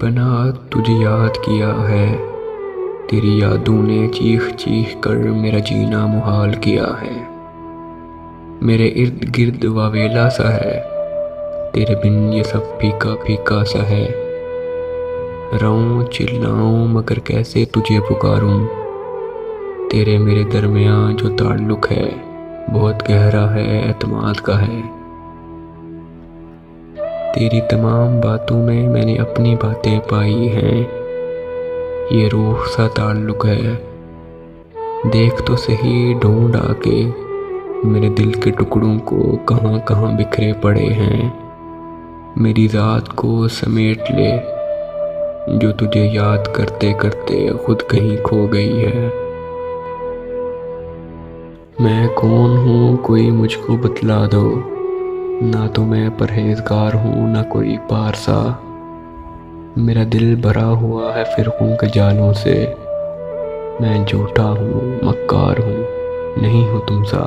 बेपनाह तुझे याद किया है, तेरी यादों ने चीख चीख कर मेरा जीना मुहाल किया है। मेरे इर्द गिर्द वावेला सा है, तेरे बिन ये सब फीका फीका सा है। रोऊं चिल्लाऊं मगर कैसे तुझे पुकारूं, तेरे मेरे दरमियान जो ताल्लुक है बहुत गहरा है, एतमाद का है। तेरी तमाम बातों में मैंने अपनी बातें पाई हैं, ये रूह सा ताल्लुक है। देख तो सही ढूंढ आके मेरे दिल के टुकड़ों को कहाँ कहाँ बिखरे पड़े हैं। मेरी ज़ात को समेट ले जो तुझे याद करते करते खुद कहीं खो गई है। मैं कौन हूँ कोई मुझको बतला दो, ना तो मैं परहेजगार हूँ ना कोई पारसा। मेरा दिल भरा हुआ है फिरकों के जालों से, मैं झूठा हूँ मक्कार हूँ नहीं हूँ तुम सा।